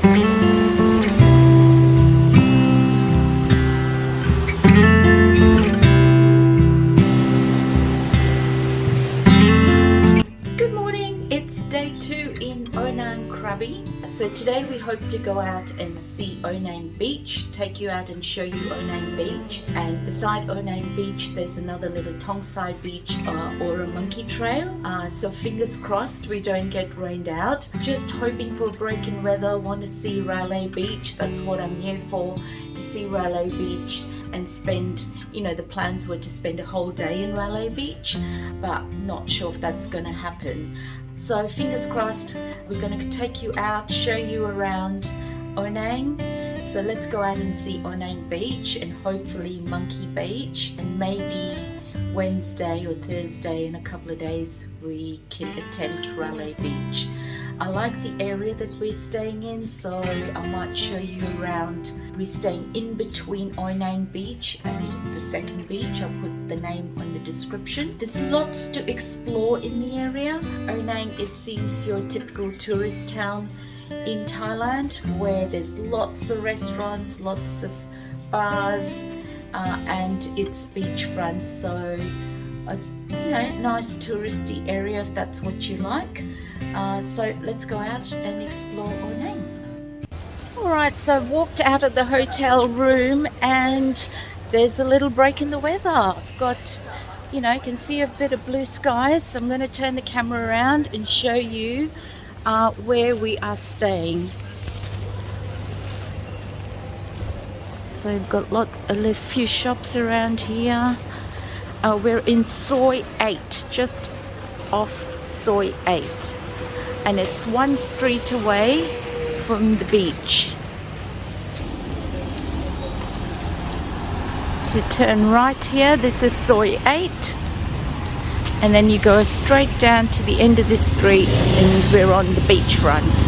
Good morning, it's day 2 in Ao Nang Krabi. So today we hope to go out and see Ao Nang Beach, take you out and show you Ao Nang Beach. And beside Ao Nang Beach there's another little Tongsai beach or a monkey trail. So fingers crossed we don't get rained out. Just hoping for a break in weather, want to see Raleigh Beach, that's what I'm here for, to see Raleigh Beach and spend, you know, the plans were to spend a whole day in Raleigh Beach, but not sure if that's going to happen. So fingers crossed, we're going to take you out, show you around Ao Nang. So let's go out and see Ao Nang Beach and hopefully Monkey Beach, and maybe Wednesday or Thursday in a couple of days we can attempt Raleigh Beach. I like the area that we're staying in, so I might show you around. We're staying in between Ao Nang Beach and the second beach. I'll put the name on the description. There's lots to explore in the area. Ao Nang seems your typical tourist town in Thailand, where there's lots of restaurants, lots of bars, and it's beachfront, so nice touristy area if that's what you like. So let's go out and explore Ao Nang. Alright, so I've walked out of the hotel room and there's a little break in the weather. I've got, you can see a bit of blue skies, so I'm going to turn the camera around and show you where we are staying. So we've got a few shops around here. We're in Soi 8, just off Soi 8, and it's one street away from the beach. So turn right here, this is Soi 8, and then you go straight down to the end of the street and we're on the beachfront.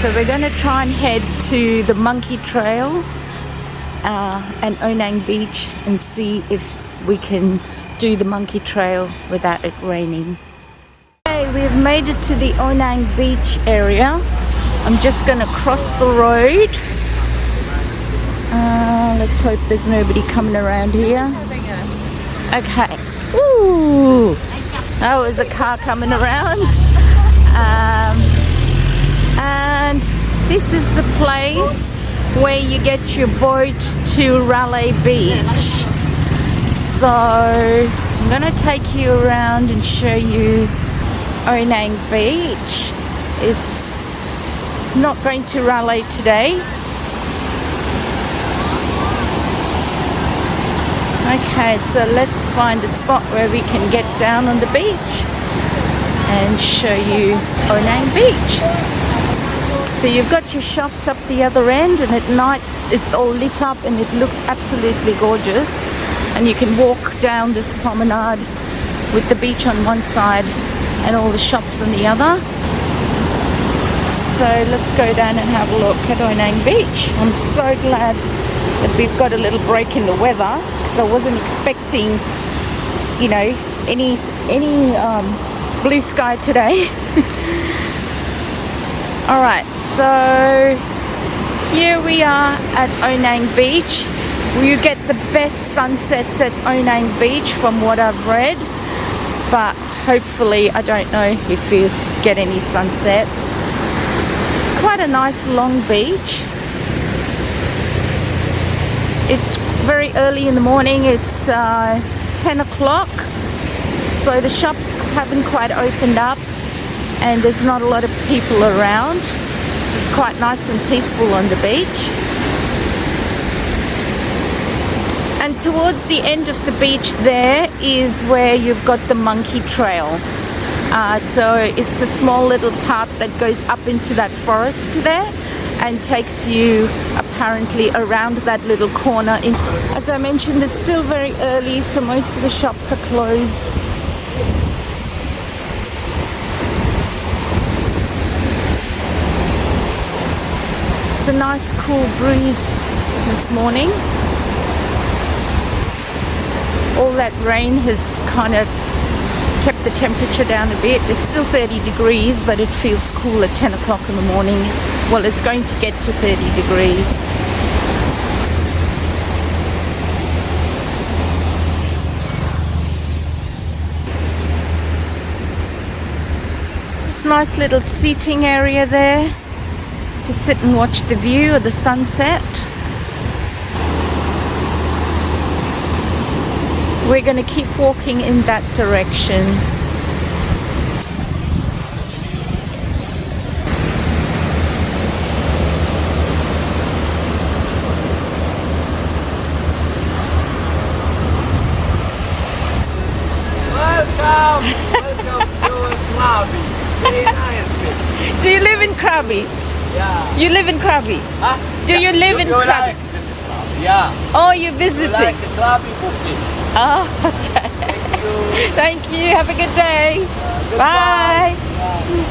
So we're going to try and head to the Monkey Trail and Ao Nang Beach and see if we can do the Monkey Trail without it raining. Okay, we've made it to the Ao Nang Beach area. I'm just going to cross the road. Let's hope there's nobody coming around here. Okay. Ooh, that was a car coming around. And this is the place where you get your boat to Raleigh Beach. So I'm going to take you around and show you Ao Nang Beach. It's not going to Raleigh today. Okay, so let's find a spot where we can get down on the beach and show you Ao Nang Beach. So you've got your shops up the other end, and at night it's all lit up and it looks absolutely gorgeous. And you can walk down this promenade with the beach on one side and all the shops on the other. So let's go down and have a look at Ao Nang Beach. I'm so glad that we've got a little break in the weather, because I wasn't expecting, any blue sky today. Alright, so here we are at Ao Nang Beach. You get the best sunsets at Ao Nang Beach from what I've read, but hopefully I don't know if you get any sunsets. It's quite a nice long beach. It's very early in the morning, it's 10 o'clock, so the shops haven't quite opened up and there's not a lot of people around, so it's quite nice and peaceful on the beach. And towards the end of the beach there is where you've got the Monkey Trail. So it's a small little path that goes up into that forest there and takes you apparently around that little corner. As I mentioned, it's still very early, so most of the shops are closed. It's a nice cool breeze this morning. All that rain has kind of kept the temperature down a bit. It's still 30 degrees, but it feels cool at 10 o'clock in the morning. Well, it's going to get to 30 degrees. It's a nice little seating area there to sit and watch the view of the sunset. We're going to keep walking in that direction. Welcome to Krabi. Very nice. Do you live in Krabi? Yeah. You live in Krabi? Huh? Do you live in Krabi? Like this Krabi? Yeah. Oh, you're You visiting? like the Krabi booking? Oh, okay. Thank you. Thank you. Have a good day. Goodbye. Bye.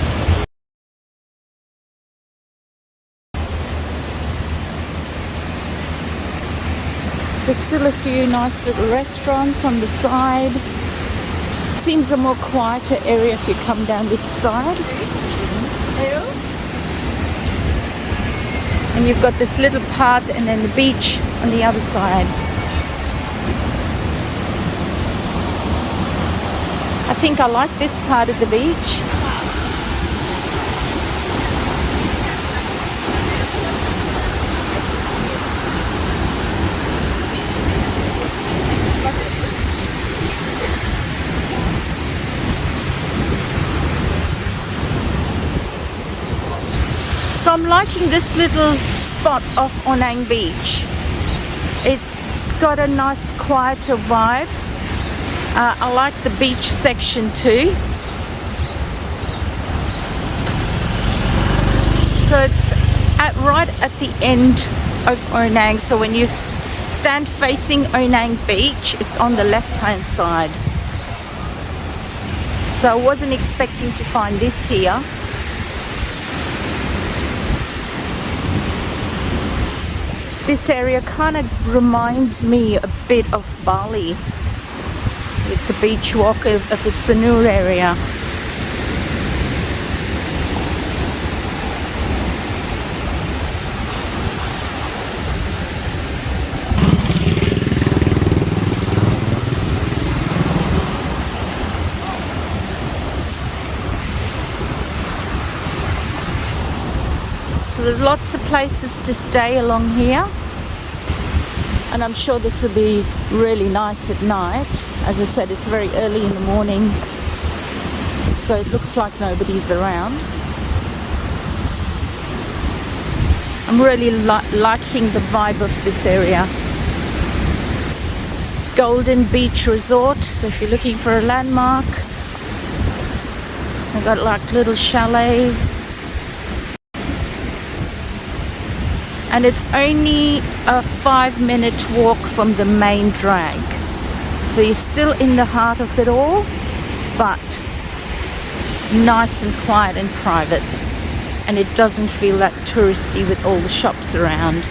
There's still a few nice little restaurants on the side. Seems a more quieter area if you come down this side. And you've got this little path and then the beach on the other side. I think I like this part of the beach. So I'm liking this little spot off Ao Nang Beach. It's got a nice quieter vibe. I like the beach section too. So it's right at the end of Ao Nang. So when you stand facing Ao Nang Beach, it's on the left hand side. So I wasn't expecting to find this here. This area kind of reminds me a bit of Bali, with the beach walk of the Sanur area. So there's lots of places to stay along here. And I'm sure this will be really nice at night. As I said, it's very early in the morning, so it looks like nobody's around. I'm really liking the vibe of this area. Golden Beach Resort, so if you're looking for a landmark, they've got like little chalets. And it's only a 5-minute walk from the main drag. So you're still in the heart of it all, but nice and quiet and private. And it doesn't feel that touristy with all the shops around.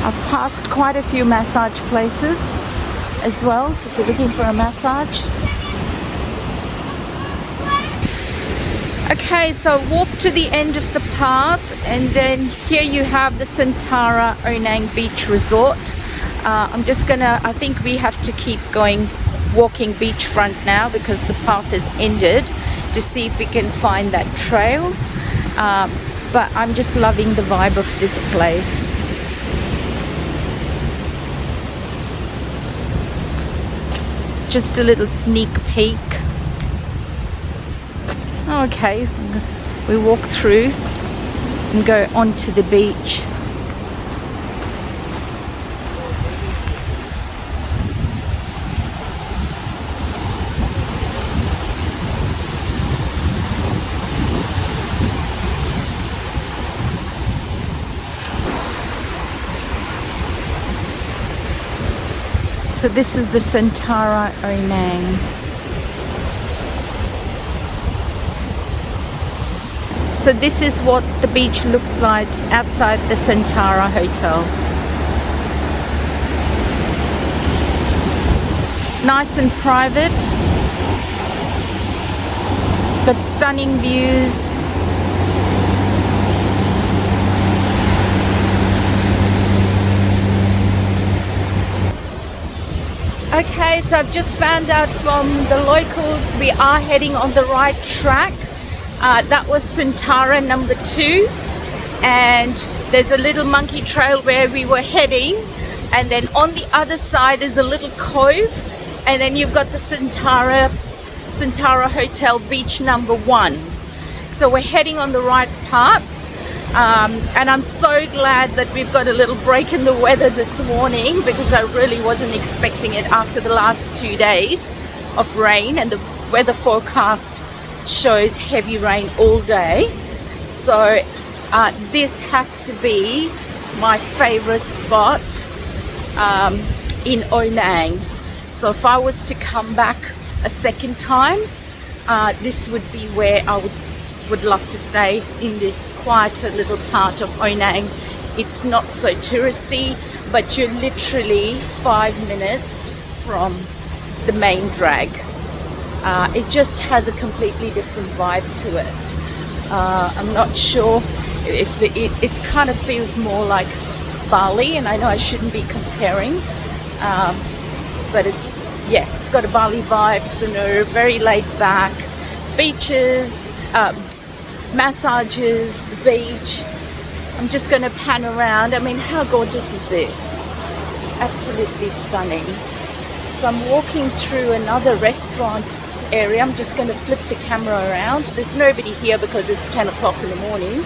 I've passed quite a few massage places as well, so if you're looking for a massage. Okay, so walk to the end of the path, and then here you have the Santara Ao Nang Beach Resort. I think we have to keep going, walking beachfront now because the path is ended, to see if we can find that trail. But I'm just loving the vibe of this place. Just a little sneak peek. Okay, we walk through and go onto the beach. So this is the Santara Ao Nang. So this is what the beach looks like outside the Santara Hotel. Nice and private. Got stunning views. Okay, so I've just found out from the locals we are heading on the right track. That was Santara number 2, and there's a little monkey trail where we were heading, and then on the other side is a little cove, and then you've got the Santara Hotel beach number 1. So we're heading on the right path, and I'm so glad that we've got a little break in the weather this morning, because I really wasn't expecting it after the last 2 days of rain, and the weather forecast shows heavy rain all day. So this has to be my favorite spot in Ao Nang. So if I was to come back a second time, this would be where I would love to stay, in this quieter little part of Ao Nang. It's not so touristy, but you're literally 5 minutes from the main drag. It just has a completely different vibe to it. I'm not sure if it kind of feels more like Bali, and I know I shouldn't be comparing, but it's got a Bali vibe, so very laid back, beaches, massages, the beach. I'm just going to pan around. I mean, how gorgeous is this? Absolutely stunning. So I'm walking through another restaurant area. I'm just going to flip the camera around. There's nobody here because it's 10 o'clock in the morning,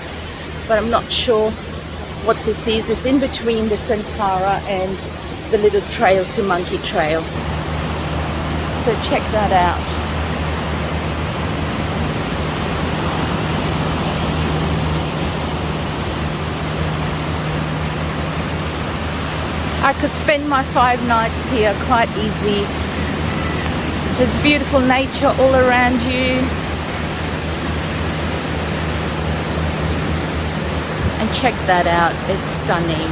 but I'm not sure what this is. It's in between the Santara and the little trail to Monkey Trail. So check that out. I could spend my 5 nights here quite easy. There's beautiful nature all around you. And check that out, it's stunning.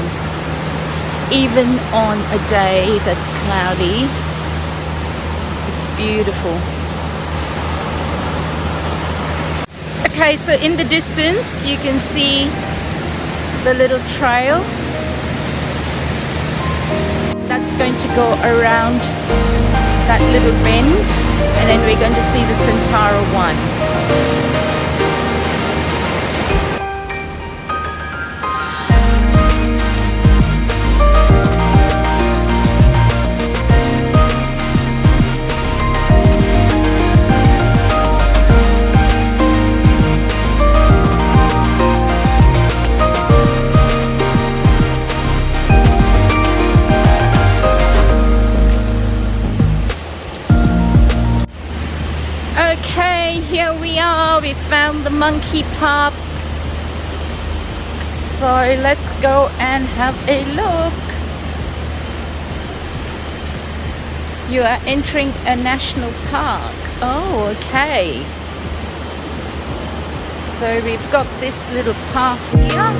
Even on a day that's cloudy, it's beautiful. Okay, so in the distance you can see the little trail. That's going to go around that little bend, and then we're going to see the Santara one. Okay, here we are. We found the monkey pub. So let's go and have a look. You are entering a national park. Oh, okay. So we've got this little path here.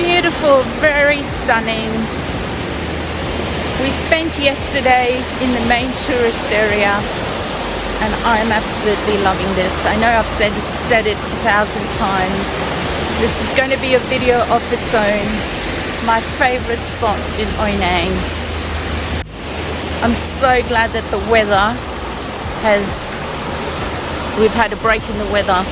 Beautiful, very stunning. We spent yesterday in the main tourist area, and I'm absolutely loving this. I know I've said it 1,000 times. This is going to be a video of its own. My favorite spot in Ao Nang. I'm so glad that the weather we've had a break in the weather.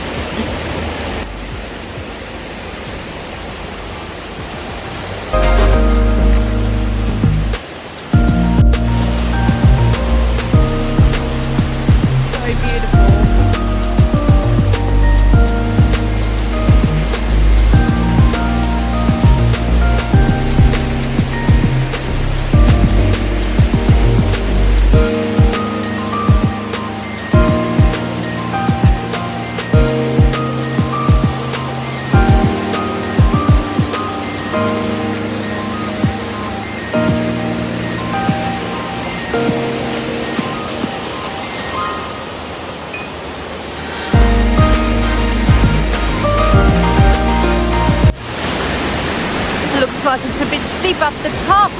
bit steep up the top.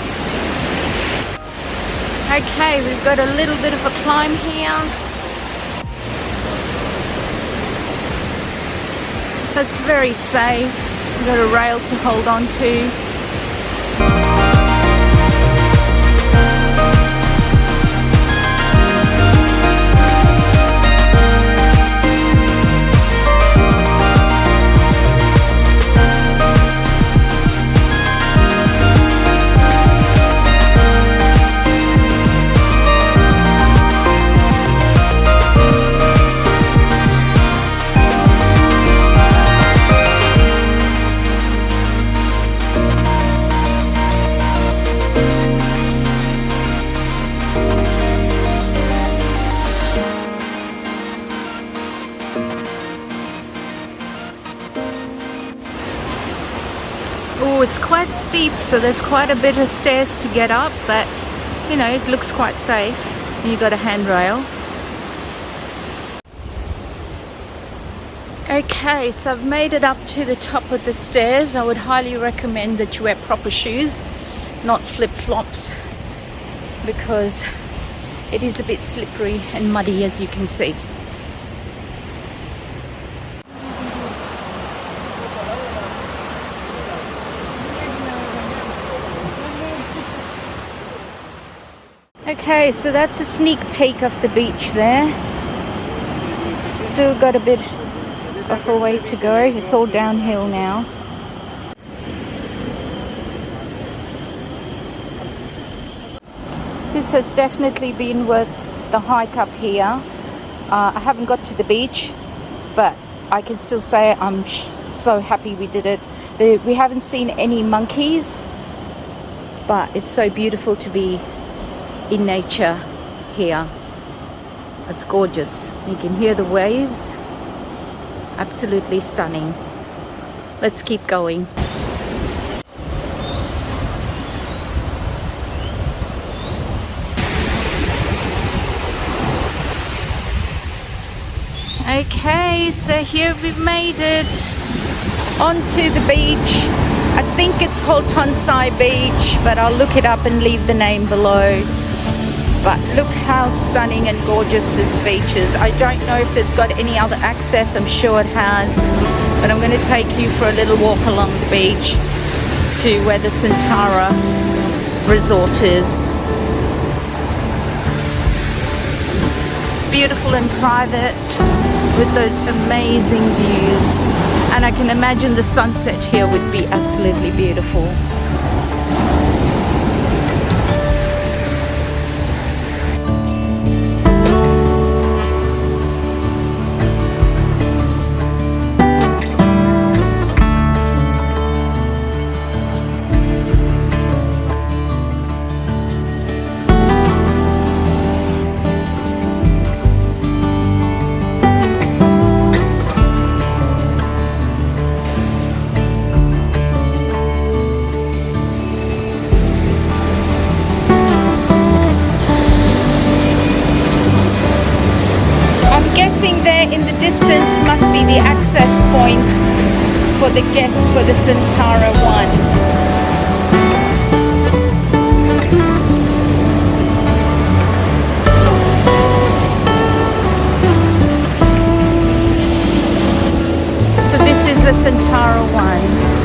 Okay, we've got a little bit of a climb here. That's very safe. We've got a rail to hold on to. Oh, it's quite steep, so there's quite a bit of stairs to get up, but you know, it looks quite safe. You got a handrail. Okay, so I've made it up to the top of the stairs. I would highly recommend that you wear proper shoes, not flip-flops, because it is a bit slippery and muddy, as you can see. Okay, so that's a sneak peek of the beach there. Still got a bit of a way to go. It's all downhill now. This has definitely been worth the hike up here. I haven't got to the beach, but I can still say I'm so happy we did it. We haven't seen any monkeys, but it's so beautiful to be in nature here. It's gorgeous. You can hear the waves. Absolutely stunning. Let's keep going. Okay, so here we've made it onto the beach. I think it's called Tonsai Beach, but I'll look it up and leave the name below. But look how stunning and gorgeous this beach is. I don't know if it's got any other access. I'm sure it has. But I'm going to take you for a little walk along the beach to where the Santara resort is. It's beautiful and private with those amazing views. And I can imagine the sunset here would be absolutely beautiful. In the distance must be the access point for the guests for the Santara one. So this is the Santara one.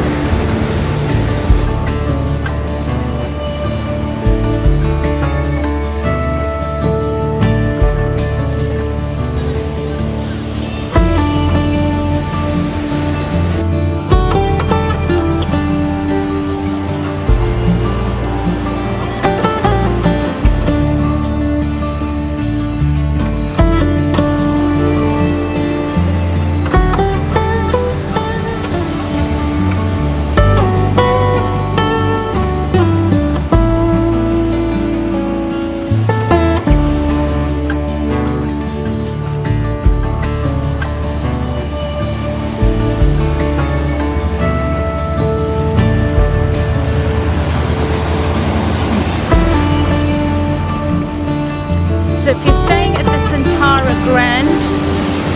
So if you're staying at the Santara Grand,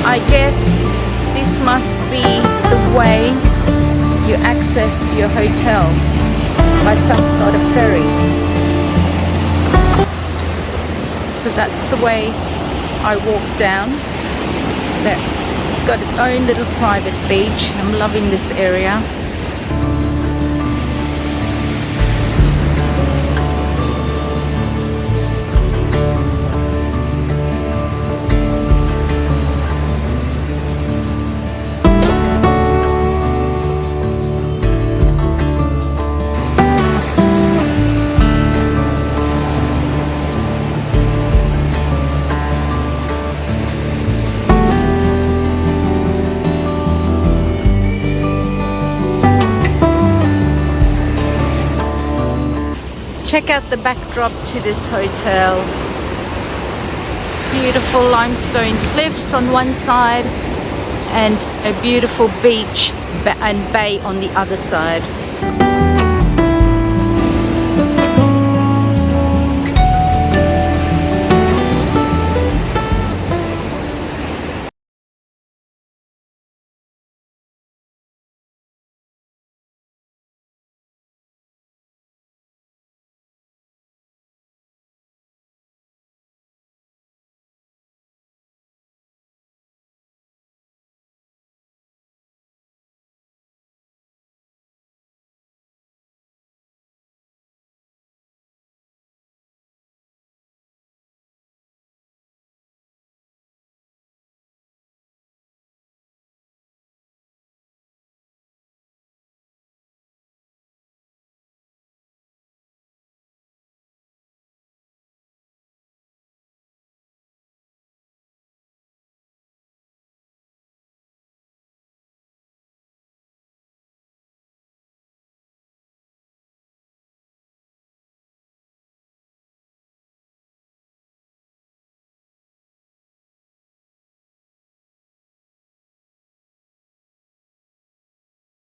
I guess this must be the way you access your hotel. by some sort of ferry. So that's the way I walk down there. It's got its own little private beach. I'm loving this area. Check out the backdrop to this hotel. Beautiful limestone cliffs on one side and a beautiful beach and bay on the other side.